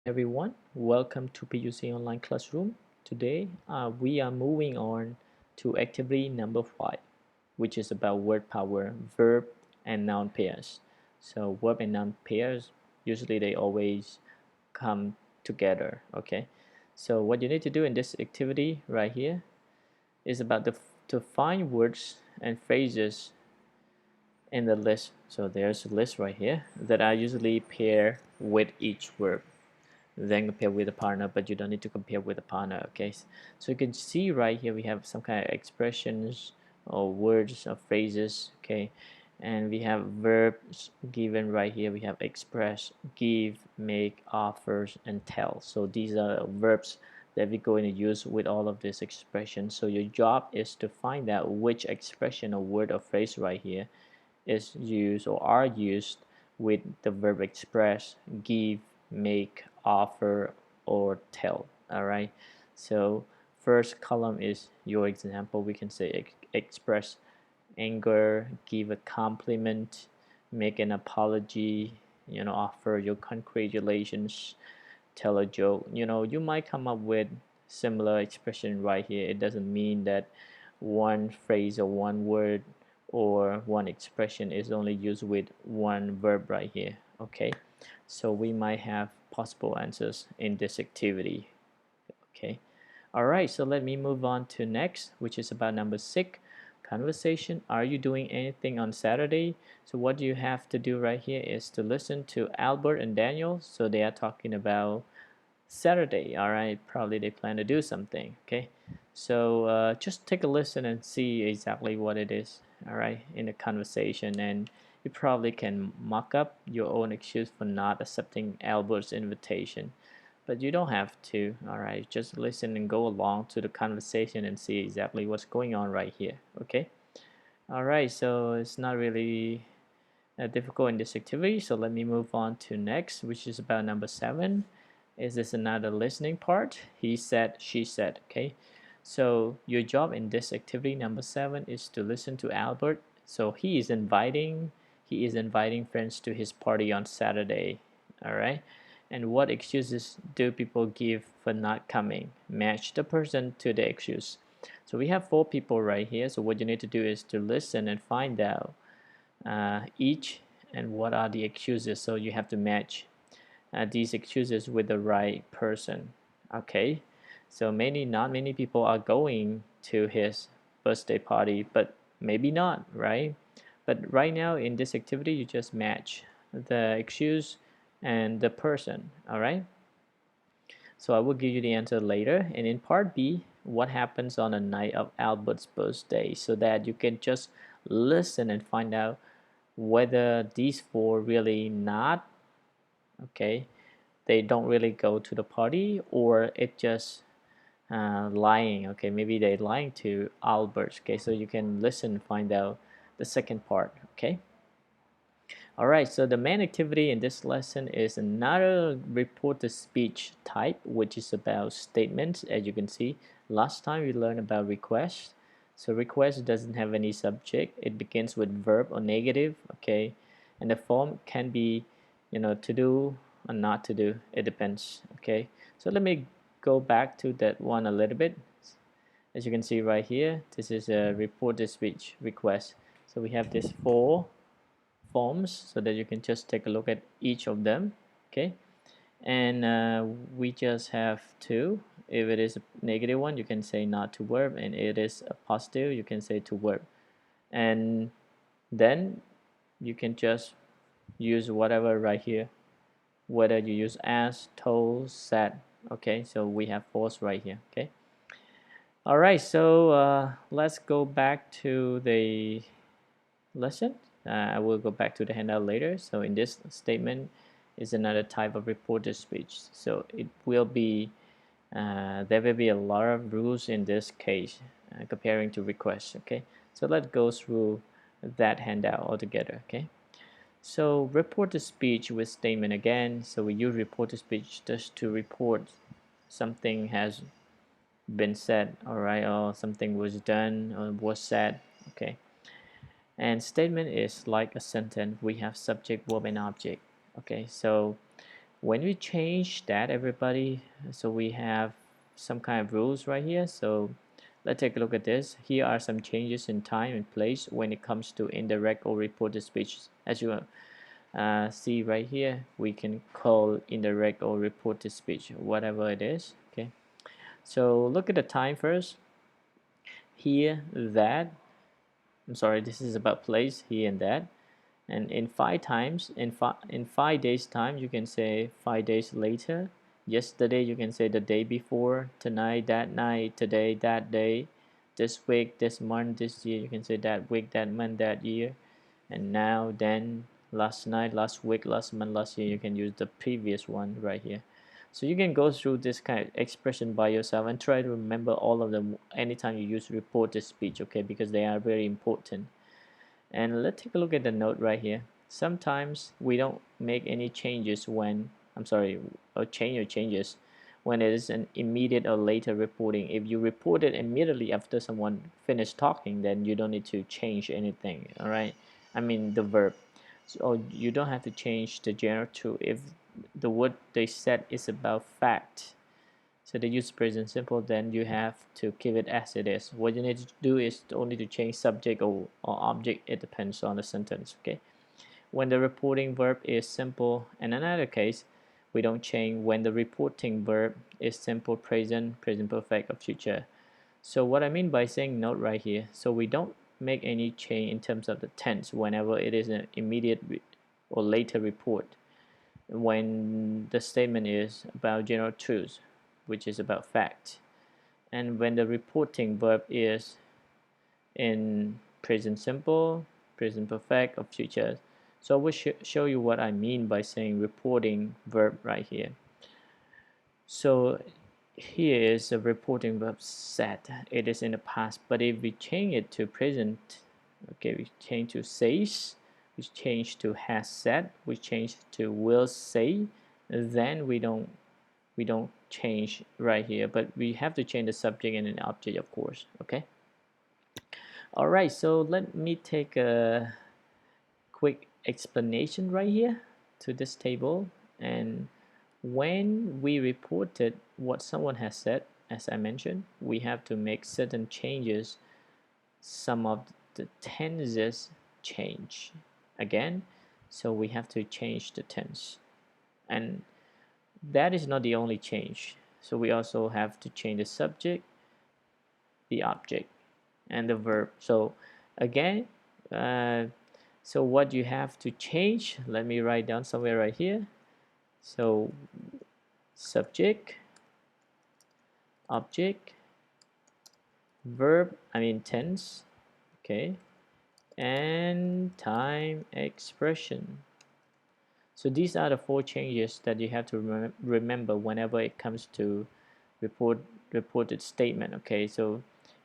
everyone, welcome to PUC Online Classroom. Today we are moving on to activity number 5, which is about word power, verb, and noun pairs. So verb and noun pairs, usually they always come together, okay? So what you need to do in this activity right here is to find words and phrases in the list. So there's a list right here that I usually pair with each verb, then compare with a partner, but you don't need to compare with a partner. Okay, so you can see right here we have some kind of expressions or words or phrases. Okay, and we have verbs given right here. We have express, give, make, offers, and tell. So these are verbs that we're going to use with all of these expressions. So your job is to find out which expression or word or phrase right here is used or are used with the verb express, give, make, offer, or tell. All right. So first column is your example. We can say express anger, give a compliment, make an apology, offer your congratulations, tell a joke. You might come up with similar expression right here. It doesn't mean that one phrase or one word or one expression is only used with one verb right here. Okay, so we might have possible answers in this activity. Okay, all right, so let me move on to next, which is about number 6, conversation. Are you doing anything on Saturday? So what you have to do right here is to listen to Albert and Daniel. So they are talking about Saturday. All right, probably they plan to do something. Okay, so just take a listen and see exactly what it is. All right, in the conversation, and you probably can mock up your own excuse for not accepting Albert's invitation, but you don't have to. All right, just listen and go along to the conversation and see exactly what's going on right here. Okay, all right, so it's not really difficult in this activity. So let me move on to next, which is about number 7. Is this another listening part? He said, she said. Okay, so your job in this activity number 7 is to listen to Albert. So he is inviting friends to his party on Saturday. All right, and what excuses do people give for not coming? Match the person to the excuse. So we have 4 people right here. So what you need to do is to listen and find out each and what are the excuses. So you have to match these excuses with the right person. Okay, so not many people are going to his birthday party, but maybe not, right? But right now in this activity you just match the excuse and the person. All right, so I will give you the answer later. And in part B, what happens on the night of Albert's birthday, so that you can just listen and find out whether these 4 really not okay, they don't really go to the party, or it just lying. Okay, maybe they lying to Albert. Okay, so you can listen and find out the second part. Okay, all right, so the main activity in this lesson is another reported speech type, which is about statements. As you can see, last time we learned about request. So request doesn't have any subject. It begins with verb or negative. Okay, and the form can be, to do or not to do. It depends. Okay, so let me go back to that one a little bit. As you can see right here, this is a reported speech request. So we have this 4 forms, so that you can just take a look at each of them. Okay, and we just have 2. If it is a negative one, you can say not to verb, and it is a positive, you can say to verb. And then you can just use whatever right here, whether you use as, told, said. Okay, so we have 4 right here. Okay, all right, so let's go back to the lesson. I will go back to the handout later. So in this statement is another type of reported speech. So it will be there will be a lot of rules in this case comparing to requests. Okay, so let's go through that handout altogether. Okay, so reported speech with statement again. So we use reported speech just to report something has been said, all right, or something was done or was said. Okay, and statement is like a sentence. We have subject, verb, and object. Okay, so When we change that, everybody, so we have some kind of rules right here. So let's take a look at this. Here are some changes in time and place when it comes to indirect or reported speech. As you see right here, we can call indirect or reported speech whatever it is. Okay, so look at the time first. Here, that, I'm sorry, this is about place, here and that. And in 5 days time, you can say 5 days later. Yesterday, you can say the day before. Tonight, that night. Today, that day. This week, this month, this year, you can say that week, that month, that year. And now, then, last night, last week, last month, last year, you can use the previous one right here. So you can go through this kind of expression by yourself and try to remember all of them anytime you use reported speech, okay, because they are very important. And let's take a look at the note right here. Sometimes we don't make any changes when, or changes when it is an immediate or later reporting. If you report it immediately after someone finished talking, then you don't need to change anything, all right? I mean the verb. So you don't have to change the general to if the word they said is about fact. So they use present simple, then you have to keep it as it is. What you need to do is only to change subject or object. It depends on the sentence, okay? When the reporting verb is simple, in another case, we don't change when the reporting verb is simple present, present perfect, or future. So what I mean by saying note right here, so we don't make any change in terms of the tense whenever it is an immediate or later report. When the statement is about general truths, which is about fact, and when the reporting verb is in present simple, present perfect, or future. So I will show you what I mean by saying reporting verb right here. So here is a reporting verb said. It is in the past, but if we change it to present, okay, we change to says, we change to has said, we change to will say, then we don't change right here, but we have to change the subject and an object, of course, okay? All right, so let me take a quick explanation right here to this table. And when we reported what someone has said, as I mentioned, we have to make certain changes. Some of the tenses change again, so we have to change the tense. And that is not the only change. So we also have to change the subject, the object, and the verb. So again, so what you have to change, let me write down somewhere right here. So subject, object, verb, I mean tense, okay, and time expression. So these are the 4 changes that you have to remember whenever it comes to reported statement, okay? So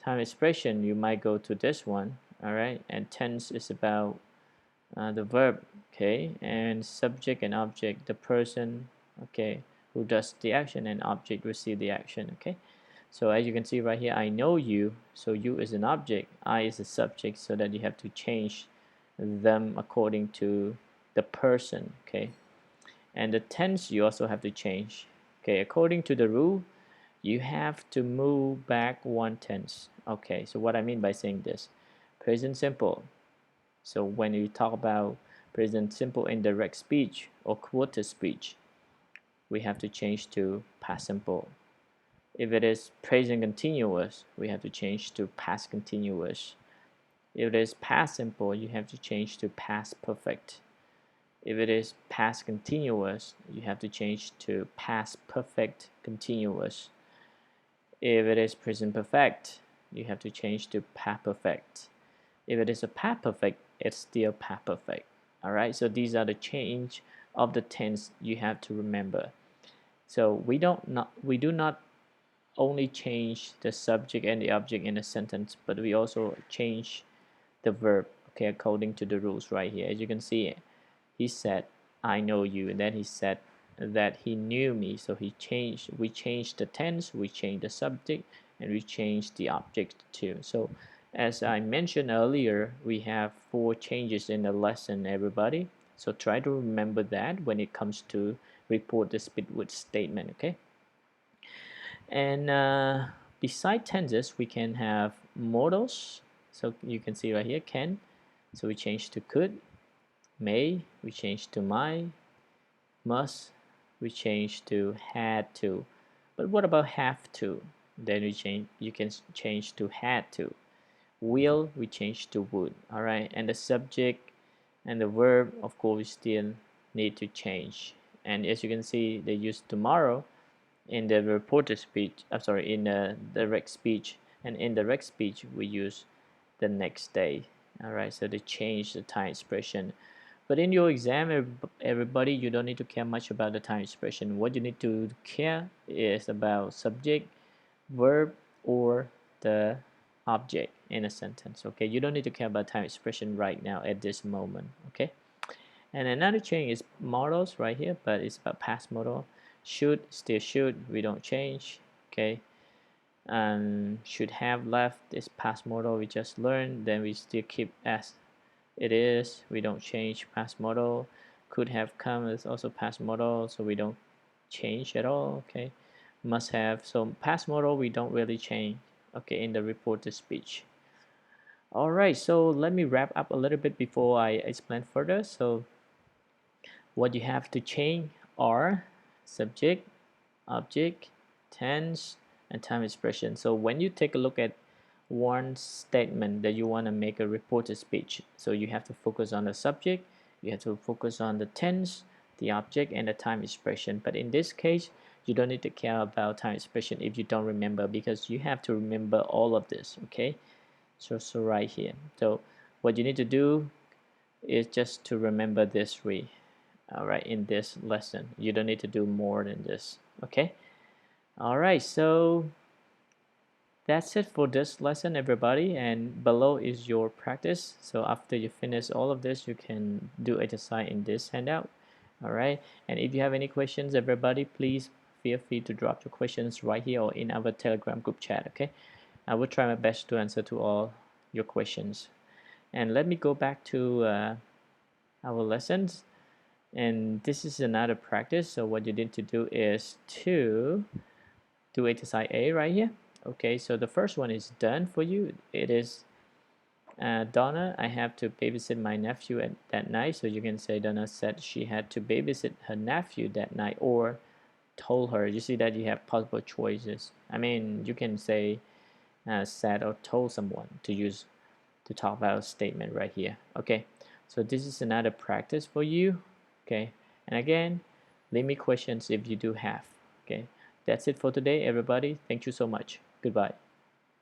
time expression, you might go to this one, all right? And tense is about the verb, okay? And subject and object, the person, okay, who does the action, and object receive the action, okay? So as you can see right here, I know you, so you is an object, I is a subject, so that you have to change them according to the person, okay? And the tense you also have to change, okay? According to the rule, you have to move back 1 tense. Okay, so what I mean by saying this, present simple. So when you talk about present simple indirect speech or quoted speech, we have to change to past simple. If it is present continuous, we have to change to past continuous. If it is past simple, you have to change to past perfect. If it is past continuous, you have to change to past perfect continuous. If it is present perfect, you have to change to past perfect. If it is a past perfect, it's still past perfect. All right, so these are the change of the tense you have to remember. So we do not only change the subject and the object in a sentence, but we also change the verb, okay, according to the rules right here. As you can see, he said, I know you, and then he said that he knew me. So we changed the tense, we changed the subject, and we changed the object too. So as I mentioned earlier, we have 4 changes in the lesson, everybody. So try to remember that when it comes to report the speed with statement. Okay, and beside tenses we can have modals. So you can see right here can, so we change to could. May we change to might. Must we change to had to. But what about have to? Then you can change to had to. Will we change to would. All right, and the subject and the verb, of course, we still need to change. And as you can see, they use tomorrow in the reported speech. I'm sorry, in the direct speech, and in direct speech we use the next day. All right, so they change the time expression. But in your exam, everybody, you don't need to care much about the time expression. What you need to care is about subject, verb, or the object in a sentence. Okay, you don't need to care about time expression right now at this moment. Okay, and another change is modals right here, but it's about past modal. Should, still should, we don't change. Okay, and should have left is past modal we just learned, then we still keep as it is, we don't change past modal. Could have come is also past modal, so we don't change at all. Okay, must have, so past modal we don't really change. Okay, in the reported speech. All right, so let me wrap up a little bit before I explain further. So what you have to change are subject, object, tense, and time expression. So when you take a look at one statement that you want to make a reported speech, so you have to focus on the subject, you have to focus on the tense, the object, and the time expression. But in this case, you don't need to care about time expression if you don't remember, because you have to remember all of this. Okay, so right here, so what you need to do is just to remember this three. All right, in this lesson you don't need to do more than this. Okay, all right, so that's it for this lesson, everybody, and below is your practice. So after you finish all of this, you can do exercise in this handout. All right, and if you have any questions, everybody, please feel free to drop your questions right here or in our Telegram group chat. Okay, I will try my best to answer to all your questions. And let me go back to our lessons, and this is another practice. So what you need to do is to do exercise A right here. Okay, so the first one is done for you. It is Donna, I have to babysit my nephew that night. So you can say Donna said she had to babysit her nephew that night, or told her. You see that you have possible choices. I mean, you can say said or told someone to use to talk about a statement right here. Okay, so this is another practice for you. Okay, and again, leave me questions if you do have. Okay, that's it for today, everybody. Thank you so much. Goodbye.